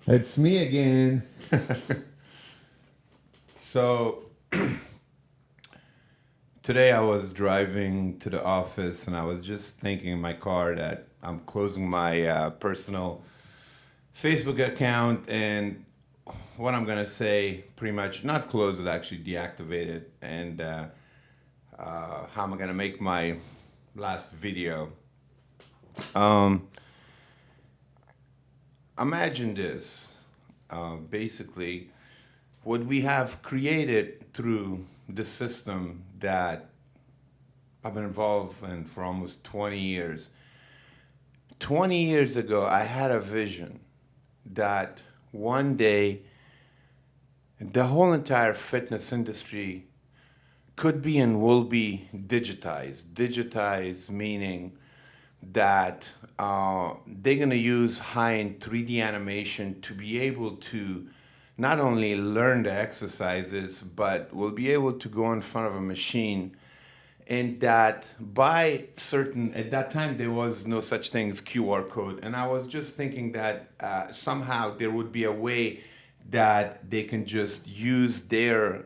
It's me again. So today I was driving to the office and I was just thinking in my car that I'm closing my personal Facebook account and what I'm gonna say pretty much not close it, actually deactivate it, and how am I gonna make my last video. Um, Imagine this. Basically, what we have created through the system that I've been involved in for almost 20 years. 20 years ago, I had a vision that one day the whole entire fitness industry could be and will be digitized. Digitized meaning that they're going to use high-end 3D animation to be able to not only learn the exercises, but will be able to go in front of a machine. And that by certain, at that time, there was no such thing as QR code. And I was just thinking that somehow there would be a way that they can just use their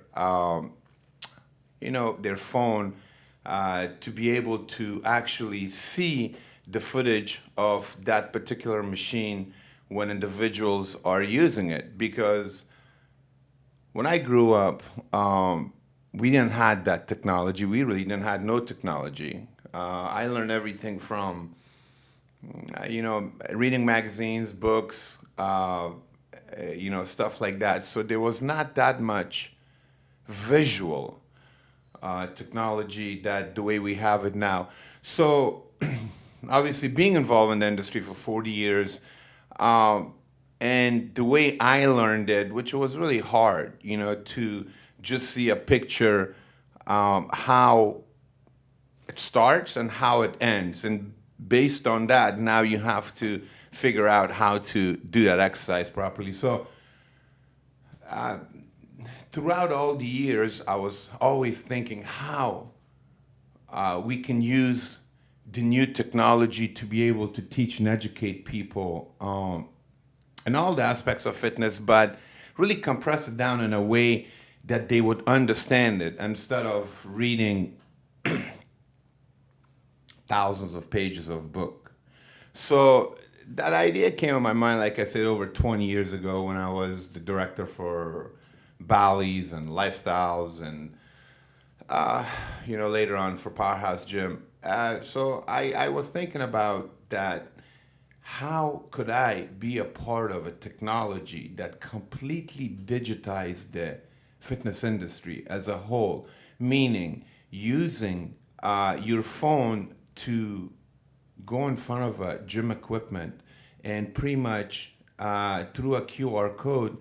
phone to be able to actually see the footage of that particular machine when individuals are using it. Because when I grew up, we didn't have that technology. We really didn't have no technology. I learned everything from, reading magazines, books, stuff like that. So there was not that much visual technology that the way we have it now. So obviously being involved in the industry for 40 years, and the way I learned it, which was really hard, to just see a picture, how it starts and how it ends. And based on that, now you have to figure out how to do that exercise properly. So throughout all the years, I was always thinking how we can use the new technology to be able to teach and educate people in all the aspects of fitness, but really compress it down in a way that they would understand it instead of reading thousands of pages of book. So that idea came in my mind, like I said, over 20 years ago when I was the director for Bally's and Lifestyles and later on for Powerhouse Gym. So I was thinking about that. How could I be a part of a technology that completely digitized the fitness industry as a whole? Meaning using your phone to go in front of a gym equipment and pretty much through a QR code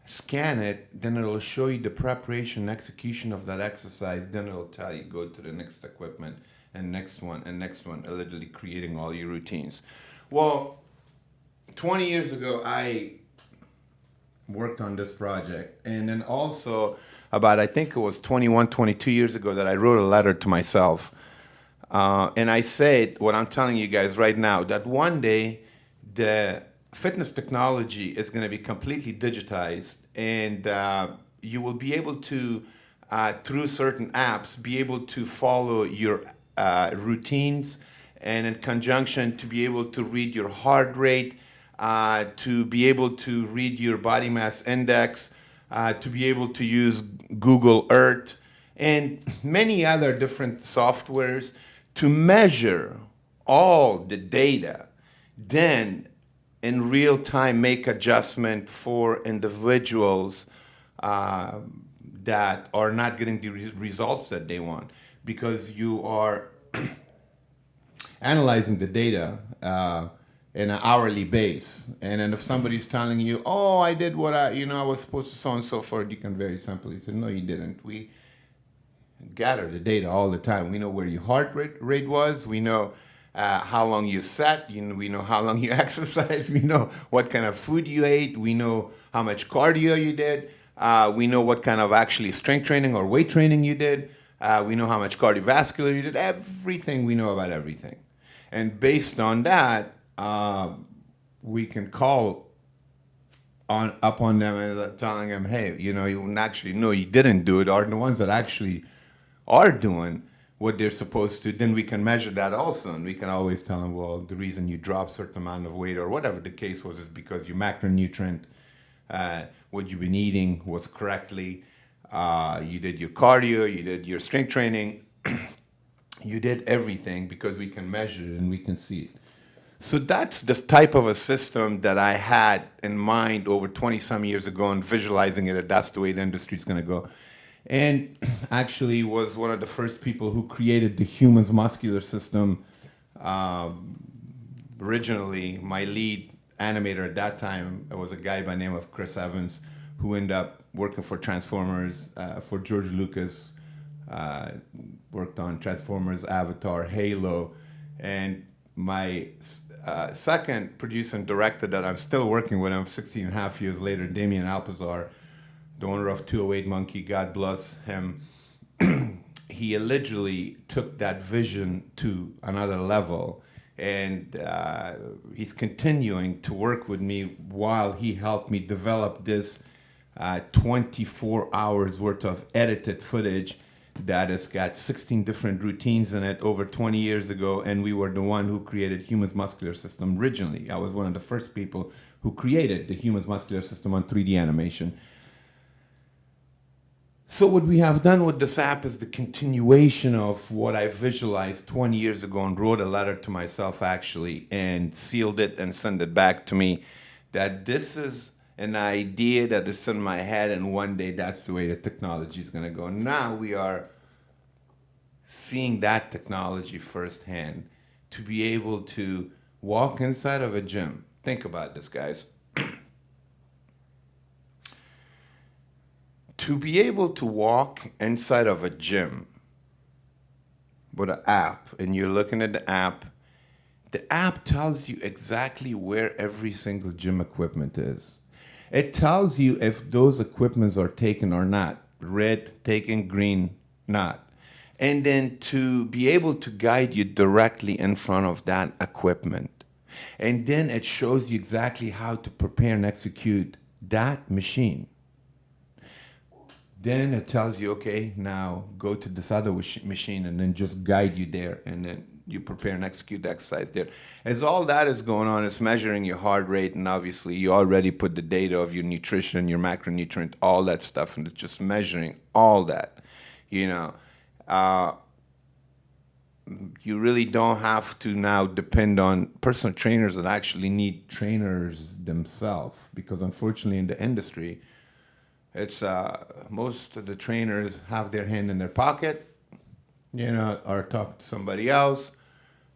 scan it, then it'll show you the preparation and execution of that exercise, then it'll tell you go to the next equipment and next one and next one, literally creating all your routines. Well, 20 years ago I worked on this project, and then also about, I think it was 21, 22 years ago, that I wrote a letter to myself, and I said what I'm telling you guys right now, that one day the fitness technology is going to be completely digitized, and you will be able to, through certain apps, be able to follow your routines, and in conjunction to be able to read your heart rate, to be able to read your body mass index, to be able to use Google Earth and many other different softwares to measure all the data, then in real time make adjustment for individuals that are not getting the results that they want, because you are analyzing the data in an hourly base. And then if somebody's telling you, oh, I did what I was supposed to, so on and so forth, you can very simply say, no, you didn't. We gather the data all the time. We know where your heart rate was. We know how long you sat. We know how long you exercised. We know what kind of food you ate. We know how much cardio you did. We know what kind of actually strength training or weight training you did. We know how much cardiovascular you did. Everything we know about everything. And based on that, we can call on up on them and telling them, hey, you actually know you didn't do it, or the ones that actually are doing what they're supposed to, then we can measure that also, and we can always tell them, well, the reason you dropped a certain amount of weight or whatever the case was is because your macronutrient, what you've been eating was correctly. You did your cardio, you did your strength training, you did everything because we can measure it and we can see it. So that's the type of a system that I had in mind over 20 some years ago, and visualizing it that that's the way the industry is going to go. And actually was one of the first people who created the human's muscular system. Originally, my lead animator at that time was a guy by the name of Chris Evans, who ended up working for Transformers, for George Lucas, worked on Transformers, Avatar, Halo, and my second producer and director that I'm still working with him 16 and a half years later, Damien Alpazar, the owner of 208 Monkey, God bless him. He literally took that vision to another level, and he's continuing to work with me while he helped me develop this 24 hours worth of edited footage that has got 16 different routines in it over 20 years ago, and we were the one who created Human's Muscular System originally. I was one of the first people who created the Human's Muscular System on 3D animation. So what we have done with this app is the continuation of what I visualized 20 years ago and wrote a letter to myself actually and sealed it and sent it back to me, that this is an idea that is in my head, and one day that's the way the technology is going to go. Now we are seeing that technology firsthand to be able to walk inside of a gym. Think about this, guys. To be able to walk inside of a gym with an app, and you're looking at the app tells you exactly where every single gym equipment is. It tells you if those equipments are taken or not. Red, taken, green, not. And then to be able to guide you directly in front of that equipment. And then it shows you exactly how to prepare and execute that machine. Then it tells you, okay, now go to this other machine, and then just guide you there, and then you prepare and execute the exercise there. As all that is going on, it's measuring your heart rate, and obviously you already put the data of your nutrition, your macronutrient, all that stuff, and it's just measuring all that. You really don't have to now depend on personal trainers that actually need trainers themselves, because unfortunately in the industry, it's most of the trainers have their hand in their pocket, or talk to somebody else,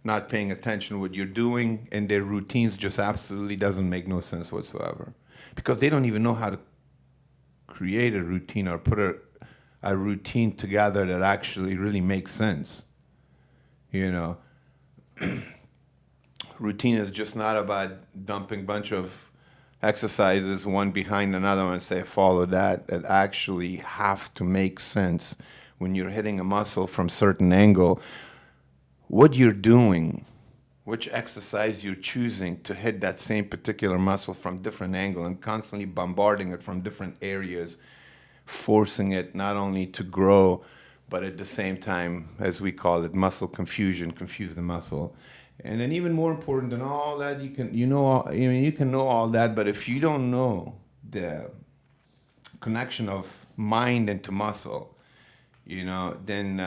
not paying attention to what you're doing, and their routines just absolutely doesn't make no sense whatsoever, because they don't even know how to create a routine or put a routine together that actually really makes sense. Routine is just not about dumping a bunch of exercises one behind another and say follow that. It actually have to make sense when you're hitting a muscle from certain angle, what you're doing, which exercise you're choosing to hit that same particular muscle from different angle, and constantly bombarding it from different areas, forcing it not only to grow, but at the same time, as we call it, muscle confusion, confuse the muscle. And then even more important than all that, you can know all that, but if you don't know the connection of mind into muscle, then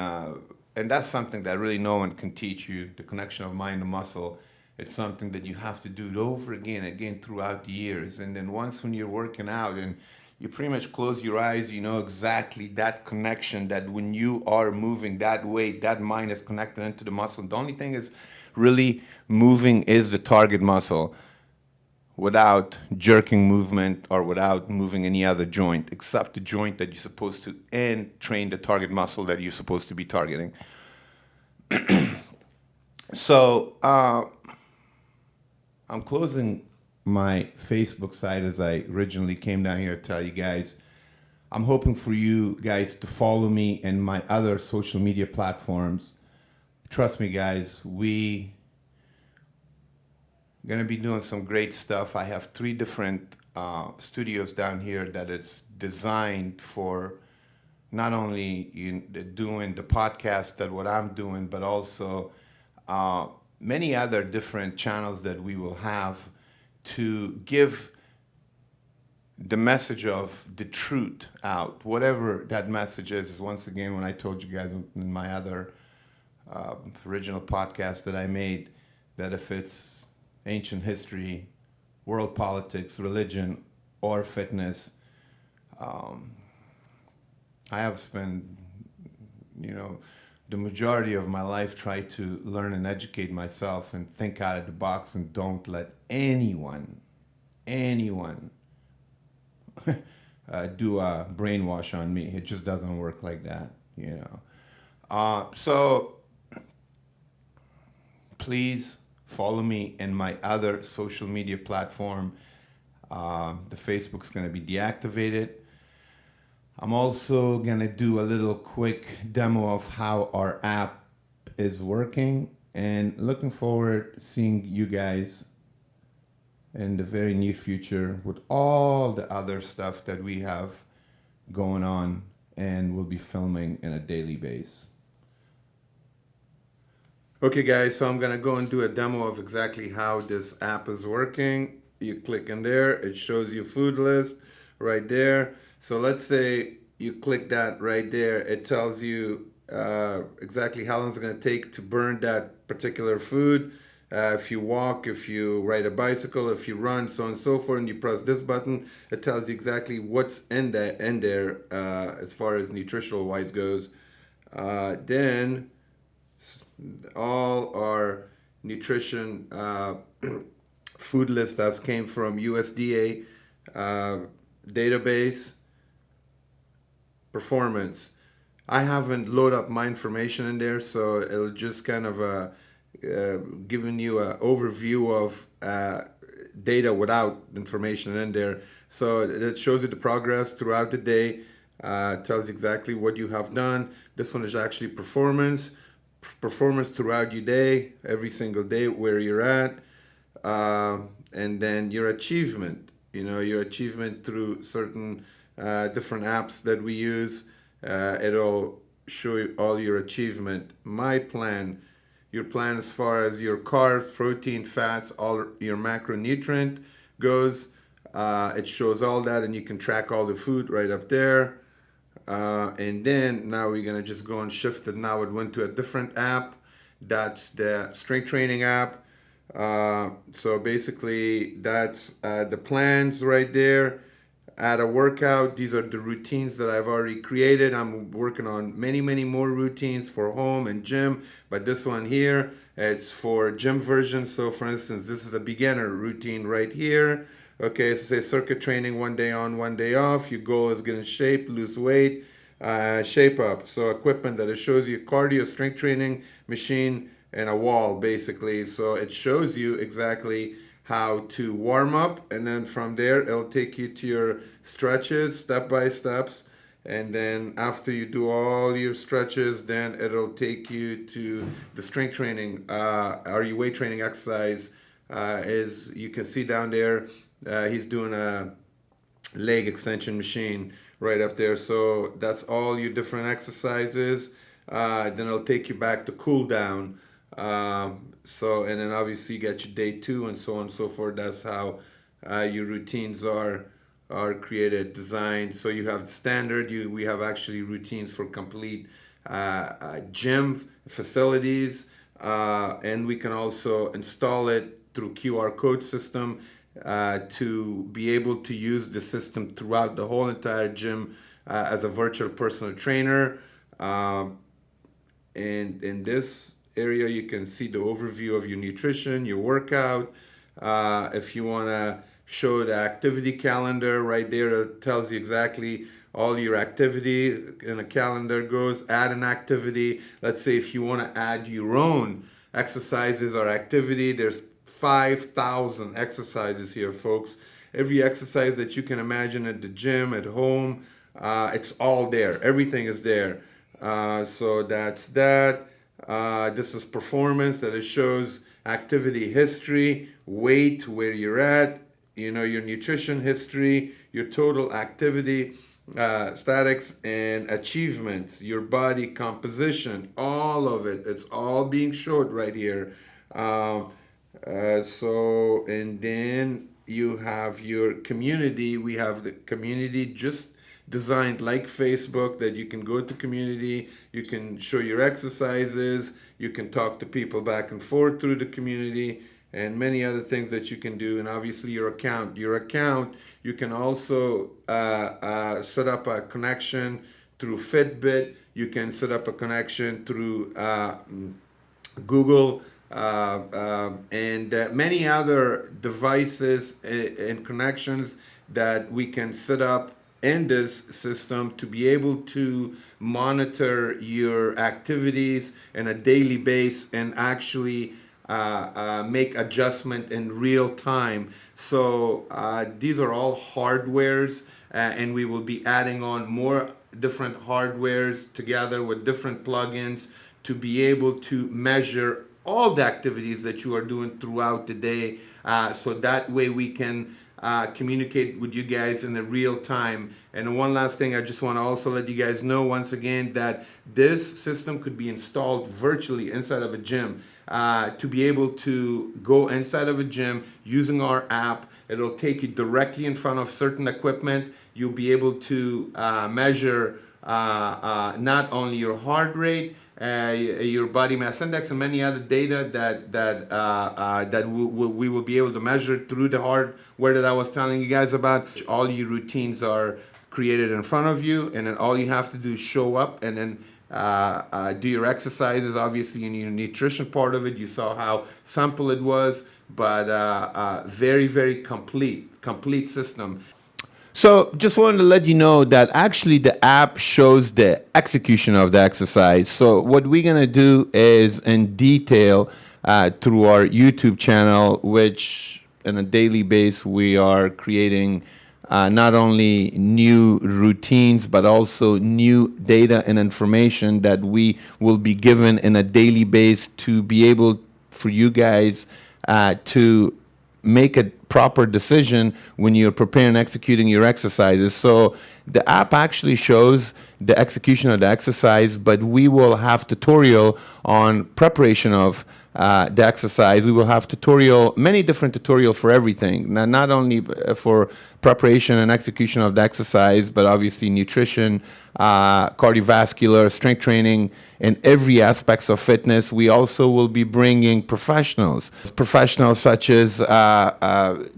and that's something that really no one can teach you, the connection of mind to muscle. It's something that you have to do over again throughout the years. And then once when you're working out and you pretty much close your eyes, you know exactly that connection, that when you are moving that way, that mind is connected into the muscle. The only thing is really moving is the target muscle, without jerking movement or without moving any other joint, except the joint that you're supposed to, and train the target muscle that you're supposed to be targeting. So I'm closing my Facebook site as I originally came down here to tell you guys. I'm hoping for you guys to follow me in my other social media platforms. Trust me, guys, we going to be doing some great stuff. I have 3 different studios down here that it's designed for not only doing the podcast that what I'm doing, but also many other different channels that we will have to give the message of the truth out, whatever that message is. Once again, when I told you guys in my other original podcast that I made, that if it's ancient history, world politics, religion, or fitness, I have spent, the majority of my life trying to learn and educate myself and think out of the box and don't let anyone do a brainwash on me. It just doesn't work like that. So please follow me in my other social media platform. The Facebook's going to be deactivated. I'm also going to do a little quick demo of how our app is working, and looking forward to seeing you guys in the very near future with all the other stuff that we have going on and we'll be filming in a daily basis. Okay guys, so I'm gonna go and do a demo of exactly how this app is working. You click in there, it shows you food list right there. So let's say you click that right there, it tells you exactly how long it's gonna take to burn that particular food. If you walk, if you ride a bicycle, if you run, so on and so forth, and you press this button, it tells you exactly what's in there as far as nutritional wise goes. Then all our nutrition food list that came from USDA database performance. I haven't loaded up my information in there, so it'll just kind of giving you an overview of data without information in there. So it shows you the progress throughout the day, tells you exactly what you have done. This one is actually performance throughout your day, every single day where you're at, and then your achievement. Your achievement through certain different apps that we use. It'll show you all your achievement. My plan. Your plan as far as your carbs, protein, fats, all your macronutrient goes. It shows all that, and you can track all the food right up there. And then now we're gonna just go and shift it. Now it went to a different app. That's the strength training app. So basically that's the plans right there. Add a workout. These are the routines that I've already created. I'm working on many more routines for home and gym, but this one here, it's for gym version. So for instance, this is a beginner routine right here. Okay, so say circuit training, 1 day on, 1 day off. Your goal is getting shape, lose weight, shape up. So equipment that it shows you cardio, strength training machine, and a wall basically. So it shows you exactly how to warm up, and then from there it'll take you to your stretches step by steps, and then after you do all your stretches, then it'll take you to the strength training or your weight training exercise. Is you can see down there, he's doing a leg extension machine right up there. So that's all your different exercises. Then it'll take you back to cool down. So, and then obviously you get your day 2 and so on and so forth. That's how your routines are created, designed. So you have standard. We have actually routines for complete gym facilities, and we can also install it through QR code system to be able to use the system throughout the whole entire gym as a virtual personal trainer. And in this area, you can see the overview of your nutrition, your workout. If you want to show the activity calendar right there, it tells you exactly all your activity in a calendar goes. Add an activity. Let's say if you want to add your own exercises or activity, there's 5,000 exercises here, folks. Every exercise that you can imagine at the gym, at home, it's all there. Everything is there. So that's that. This is performance, that it shows activity history, weight, where you're at, your nutrition history, your total activity, statics and achievements, your body composition, all of it. It's all being showed right here. And then you have your community. We have the community just designed like Facebook, that you can go to community, you can show your exercises, you can talk to people back and forth through the community, and many other things that you can do. And obviously your account. You can also set up a connection through Fitbit. You can set up a connection through Google, and many other devices and connections that we can set up in this system to be able to monitor your activities on a daily basis and actually make adjustment in real time. So these are all hardwares, and we will be adding on more different hardwares together with different plugins to be able to measure all the activities that you are doing throughout the day, so that way we can communicate with you guys in the real time. And one last thing, I just want to also let you guys know once again that this system could be installed virtually inside of a gym. To be able to go inside of a gym using our app, it'll take you directly in front of certain equipment. You'll be able to measure not only your heart rate, your body mass index, and many other data that we will be able to measure through the hardware that I was telling you guys about. All your routines are created in front of you, and then all you have to do is show up and then do your exercises. Obviously, in your nutrition part of it, you saw how simple it was, but very, very complete system. So just wanted to let you know that actually the app shows the execution of the exercise. So what we're going to do is in detail through our YouTube channel, which on a daily basis we are creating not only new routines, but also new data and information that we will be given in a daily basis to be able for you guys to make a proper decision when you're preparing and executing your exercises. So the app actually shows the execution of the exercise, but we will have tutorial on preparation of the exercise. We will have many different tutorials for everything. Now, not only for preparation and execution of the exercise, but obviously nutrition, cardiovascular, strength training, and every aspects of fitness. We also will be bringing professionals such as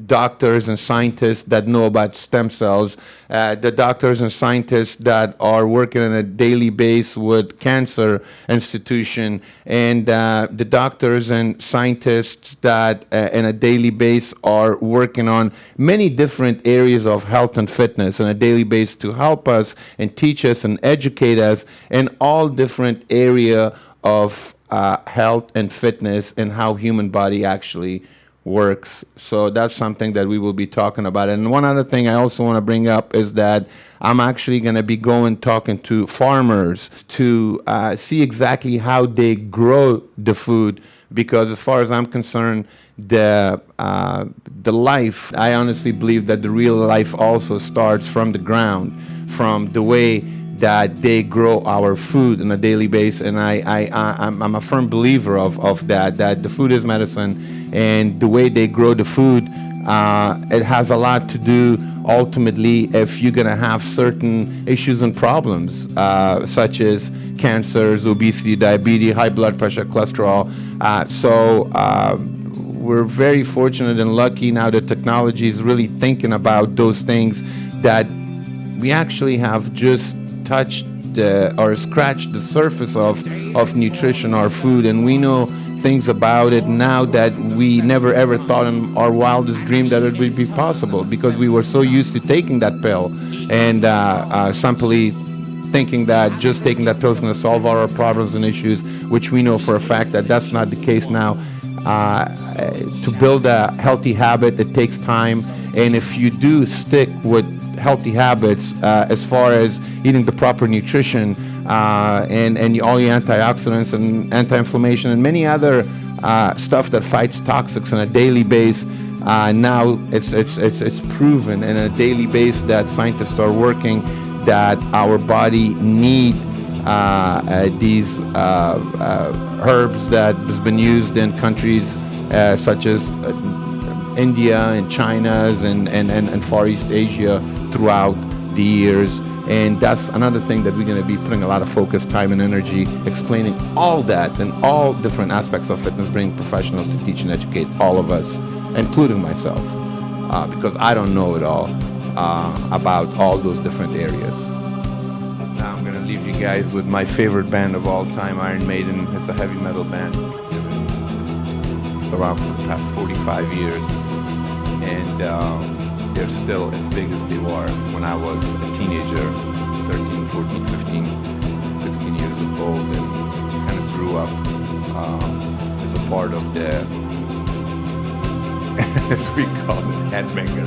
doctors and scientists that know about stem cells, the doctors and scientists that are working on a daily basis with cancer institution, and the doctors and scientists that on a daily basis are working on many different areas of health and fitness on a daily basis to help us and teach us and educate us in all different area of health and fitness and how human body actually works. So that's something that we will be talking about. And one other thing I also want to bring up is that I'm actually going to be talking to farmers to see exactly how they grow the food, because as far as I'm concerned, the life, I honestly believe that the real life also starts from the ground, from the way that they grow our food on a daily basis. And I'm a firm believer of that the food is medicine, and the way they grow the food, it has a lot to do ultimately if you're going to have certain issues and problems such as cancers, obesity, diabetes, high blood pressure, cholesterol. We're very fortunate and lucky now that technology is really thinking about those things, that we actually have just touched or scratched the surface of nutrition, our food, and we know things about it now that we never ever thought in our wildest dream that it would be possible, because we were so used to taking that pill and simply thinking that just taking that pill is going to solve all our problems and issues, which we know for a fact that that's not the case now. To build a healthy habit, it takes time, and if you do stick with healthy habits as far as eating the proper nutrition and all your antioxidants and anti-inflammation and many other stuff that fights toxics on a daily basis, Now it's proven in a daily basis that scientists are working that our body need these herbs that has been used in countries such as India and China's and Far East Asia throughout the years. And that's another thing that we're going to be putting a lot of focus, time, and energy explaining all that and all different aspects of fitness, bringing professionals to teach and educate all of us, including myself, because I don't know it all about all those different areas. Now I'm going to leave you guys with my favorite band of all time, Iron Maiden. It's a heavy metal band around for the past 45 years, and they're still as big as they were when I was a teenager, 13, 14, 15, 16 years old, and kind of grew up as a part of the, as we call it, headbanger.